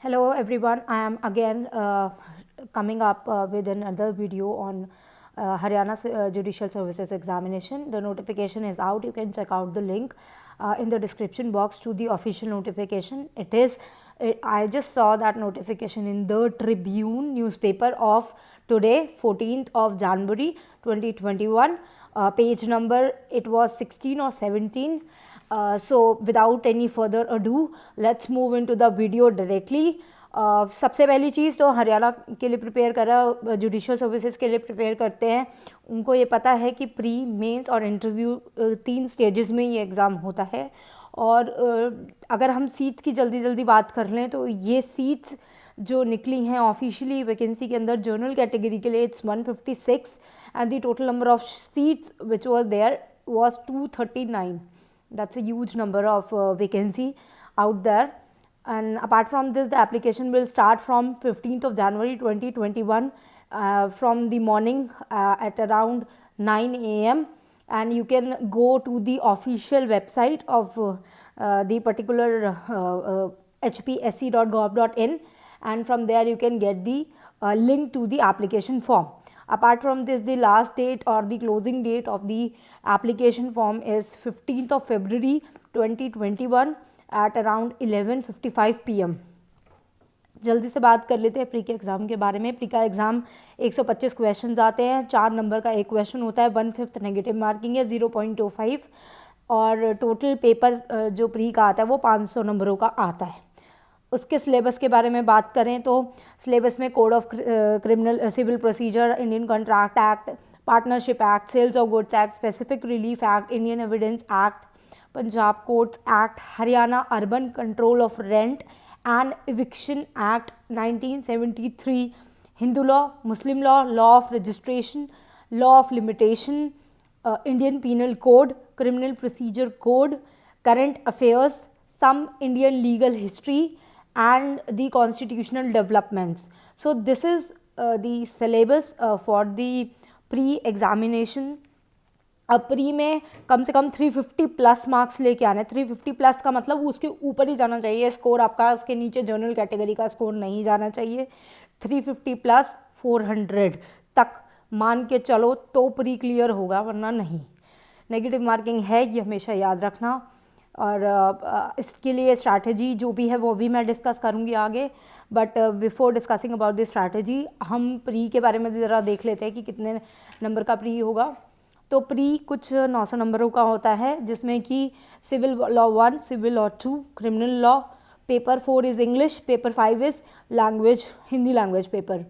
Hello everyone, I am again coming up with another video on Haryana Judicial Services Examination. The notification is out. You can check out the link in the description box to the official notification. I just saw that notification in the Tribune newspaper of today, 14th of January 2021. Page number, it was 16 or 17. So without any further ado, let's move into the video directly. सबसे पहली चीज़ तो हरियाणा के लिए prepare कर रहा, judicial services के लिए prepare करते हैं, उनको ये पता है कि प्री मेंस और इंटरव्यू 3 स्टेजेस में ये एग्ज़ाम होता है. और अगर हम सीट्स की जल्दी जल्दी बात कर लें तो ये सीट्स जो निकली हैं ऑफिशियली वैकेंसी के अंदर जनरल कैटेगरी के लिए it's 156 and the total number of seats which was there was 239. That's a huge number of vacancy out there. And apart from this, the application will start from 15th of January 2021 from the morning at around 9 a.m. and you can go to the official website of the particular hpsc.gov.in and from there you can get the link to the application form. Apart from this, the last date or the closing date of the application form is 15th of February 2021 at around 11:55 PM. जल्दी से बात कर लेते हैं pre के exam के बारे में. प्री का एग्ज़ाम 125 क्वेश्चन आते हैं, 4 नंबर का एक क्वेश्चन होता है, 1/5 नेगेटिव मार्किंग है, 0.25 और टोटल पेपर जो प्री का आता है वो 500 नंबरों का आता है. उसके सिलेबस के बारे में बात करें तो सिलेबस में code of criminal civil procedure, Indian contract act, partnership act, sales of goods act, specific relief act, Indian evidence act, Punjab courts act, Haryana urban control of rent and eviction act 1973, Hindu law, Muslim law, law of registration, law of limitation, Indian penal code, criminal procedure code, current affairs, some Indian legal history and the constitutional developments. So this is the syllabus for the pre-examination. अब pre में कम से कम 350 plus marks लेके आने. 350 plus का मतलब उसके ऊपर ही जाना चाहिए स्कोर आपका, उसके नीचे जनरल कैटेगरी का स्कोर नहीं जाना चाहिए. 350 प्लस 400 तक मान के चलो तो प्री क्लियर होगा, वरना नहीं. नेगेटिव मार्किंग है, ये हमेशा याद रखना. और इसके लिए स्ट्रैटेजी जो भी है वो भी मैं डिस्कस करूँगी आगे. But before discussing about the strategy, हम प्री के बारे में ज़रा देख लेते हैं कि कितने नंबर का प्री होगा. तो प्री कुछ 900 नंबरों का होता है, जिसमें कि civil law 1, civil law 2, criminal law. Paper 4 is English, paper 5 is language, Hindi language paper.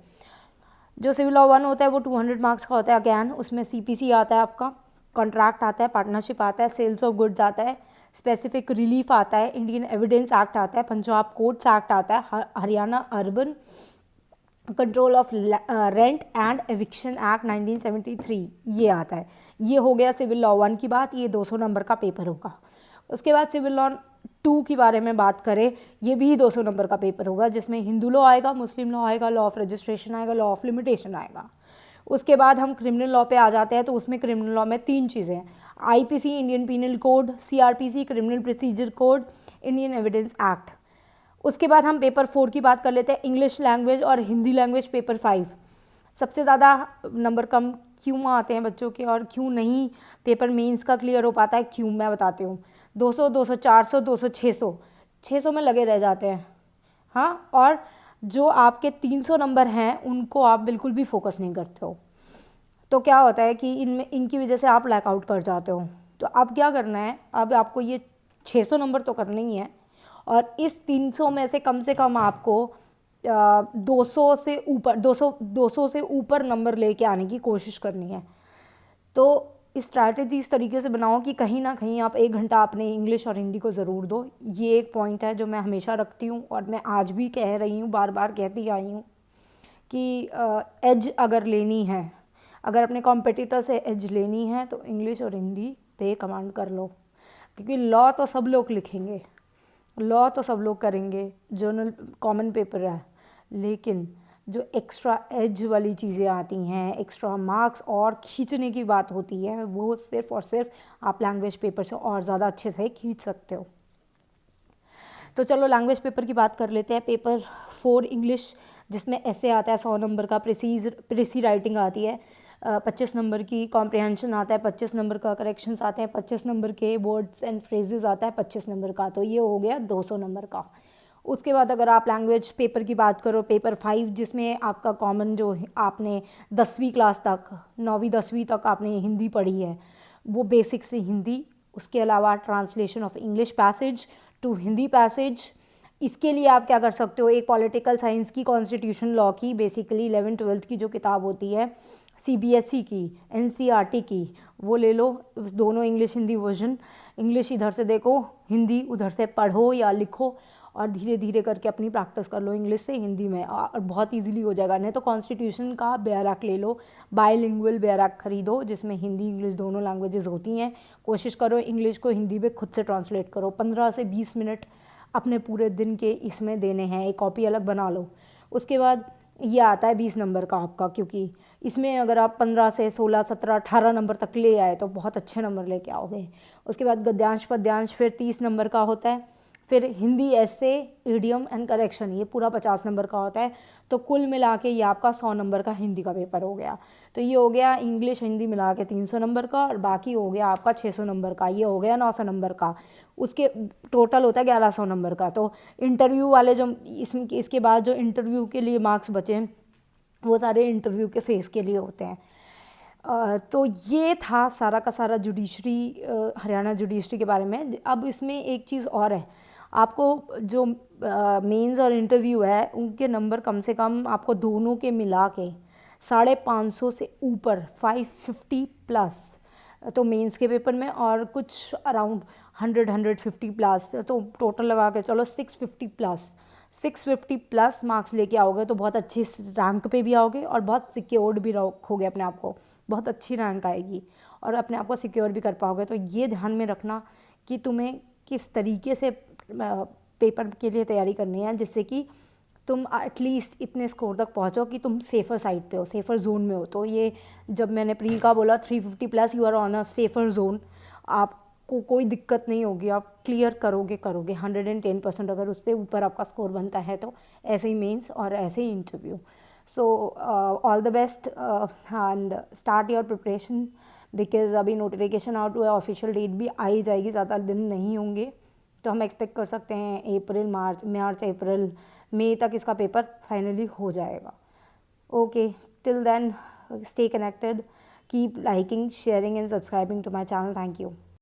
जो सिविल लॉ 1 होता है वो 200 मार्क्स का होता है. अगैन उसमें CPC आता है आपका, कॉन्ट्रैक्ट आता है, पार्टनरशिप आता है, सेल्स ऑफ गुड्स आता है, स्पेसिफिक रिलीफ आता है, इंडियन एविडेंस एक्ट आता है, पंजाब कोर्ट्स एक्ट आता है, Haryana urban control of rent and eviction act 1973 ये आता है. ये हो गया सिविल लॉ 1 की बात. ये 200 नंबर का पेपर होगा. उसके बाद सिविल लॉ 2 के बारे में बात करें, ये भी 200 नंबर का पेपर होगा, जिसमें हिंदू लॉ आएगा, मुस्लिम लॉ आएगा, लॉ ऑफ रजिस्ट्रेशन आएगा, लॉ ऑफ लिमिटेशन आएगा. उसके बाद हम क्रिमिनल लॉ पे आ जाते हैं. तो उसमें क्रिमिनल लॉ में 3 चीज़ें हैं: IPC Indian penal code, CRPC criminal procedure code, Indian evidence act. उसके बाद हम पेपर 4 की बात कर लेते हैं, इंग्लिश लैंग्वेज और हिंदी लैंग्वेज पेपर 5. सबसे ज़्यादा नंबर कम क्यों आते हैं बच्चों के और क्यों नहीं पेपर मेंस का क्लियर हो पाता है, क्यों मैं बताती हूँ. 200, 200, 400, 200, 600, 600 में लगे रह जाते हैं. हाँ, और जो आपके 300 नंबर हैं उनको आप बिल्कुल भी फोकस नहीं करते हो. तो क्या होता है कि इनकी वजह से आप लैकआउट कर जाते हो. तो अब क्या करना है, अब आपको ये 600 नंबर तो करने ही है, और इस 300 में से कम आपको 200 से ऊपर 200 से ऊपर नंबर लेके आने की कोशिश करनी है. तो स्ट्रैटेजी इस तरीके से बनाओ कि कहीं ना कहीं आप 1 घंटा अपने इंग्लिश और हिंदी को ज़रूर दो. ये एक पॉइंट है जो मैं हमेशा रखती हूँ और मैं आज भी कह रही हूँ, बार बार कहती आई हूँ कि एज अगर लेनी है, अगर अपने कॉम्पिटिटर से एज लेनी है तो इंग्लिश और हिंदी पे कमांड कर लो. क्योंकि लॉ तो सब लोग लिखेंगे, लॉ तो सब लोग करेंगे, जर्नल कॉमन पेपर है, लेकिन जो एक्स्ट्रा एज वाली चीज़ें आती हैं, एक्स्ट्रा मार्क्स और खींचने की बात होती है, वो सिर्फ़ और सिर्फ आप लैंग्वेज पेपर से और ज़्यादा अच्छे से खींच सकते हो. तो चलो लैंग्वेज पेपर की बात कर लेते हैं। पेपर 4 इंग्लिश, जिसमें ऐसे आता है 100 नंबर का, प्रेसी राइटिंग आती है 25 नंबर की, कॉम्प्रिहेंशन आता है 25 नंबर का, करेक्शंस आते हैं 25 नंबर के, वर्ड्स एंड फ्रेजेस आता है 25 नंबर का। तो ये हो गया 200 नंबर का। उसके बाद अगर आप लैंग्वेज पेपर की बात करो, पेपर 5 जिसमें आपका कॉमन जो आपने 10वीं क्लास तक, 9वीं 10वीं तक आपने हिंदी पढ़ी है, वो बेसिक से हिंदी, उसके अलावा translation of English passage to Hindi passage. इसके लिए आप क्या कर सकते हो, एक पॉलिटिकल साइंस की, कॉन्स्टिट्यूशन लॉ की, बेसिकली 11th-12th की जो किताब होती है CBSE की, NCERT की, वो ले लो। दोनों इंग्लिश हिंदी वर्जन, इंग्लिश इधर से देखो, हिंदी उधर से पढ़ो या लिखो, और धीरे धीरे करके अपनी प्रैक्टिस कर लो इंग्लिश से हिंदी में, और बहुत इजीली हो जाएगा। नहीं तो कॉन्स्टिट्यूशन का बैराक ले लो, बायलिंगुअल बैराक खरीदो, जिसमें हिंदी इंग्लिश दोनों लैंग्वेजेस होती हैं। कोशिश करो इंग्लिश को हिंदी में खुद से ट्रांसलेट करो। 15 से 20 मिनट अपने पूरे दिन के इसमें देने हैं, एक कॉपी अलग बना लो। उसके बाद ये आता है 20 नंबर का आपका, क्योंकि इसमें अगर आप 15 से 16, 17, 18 नंबर तक ले आए तो बहुत अच्छे नंबर लेके आओगे। उसके बाद गद्यांश पद्यांश फिर 30 नंबर का होता है। फिर हिंदी ऐसे, इडियम एंड करेक्शन, ये पूरा 50 नंबर का होता है। तो कुल मिला के ये आपका 100 नंबर का हिंदी का पेपर हो गया। तो ये हो गया इंग्लिश हिंदी मिला के 300 नंबर का, और बाकी हो गया आपका 600 नंबर का, ये हो गया 900 नंबर का। उसके टोटल होता है 1100 नंबर का। तो इंटरव्यू वाले जो इसके बाद जो इंटरव्यू के लिए मार्क्स बचे हैं, वो सारे इंटरव्यू के फेस के लिए होते हैं। तो ये था सारा का सारा जुडिशरी, हरियाणा जुडिशरी के बारे में। अब इसमें एक चीज़ और है, आपको जो मेंस और इंटरव्यू है उनके नंबर कम से कम आपको दोनों के मिला के 550 से ऊपर, 550 प्लस, तो मेंस के पेपर में, और कुछ अराउंड 100-150 प्लस, तो टोटल लगा के चलो 650 प्लस मार्क्स लेके आओगे तो बहुत अच्छी रैंक पे भी आओगे, और बहुत सिक्योर्ड भी रखोगे अपने आप को, बहुत अच्छी रैंक आएगी, और अपने आप को सिक्योर भी कर पाओगे। तो ये ध्यान में रखना कि तुम्हें किस तरीके से पेपर के लिए तैयारी करनी है, जिससे कि तुम एटलीस्ट इतने स्कोर तक पहुंचो कि तुम सेफ़र साइड पे हो, सेफ़र जोन में हो। तो ये जब मैंने प्री का बोला 350 plus, you are on a safer zone, आपको कोई दिक्कत नहीं होगी, आप क्लियर करोगे 110%। अगर उससे ऊपर आपका स्कोर बनता है तो ऐसे ही मेंस और ऐसे ही interview. So all the best and start your preparation, because अभी नोटिफिकेशन आउट हुआ है, ऑफिशियल डेट भी आ ही जाएगी, ज़्यादा दिन नहीं होंगे। तो हम एक्सपेक्ट कर सकते हैं अप्रैल, मार्च अप्रैल मई तक इसका पेपर फाइनली हो जाएगा। Okay, till then stay connected, keep liking, sharing and subscribing to my channel. Thank you.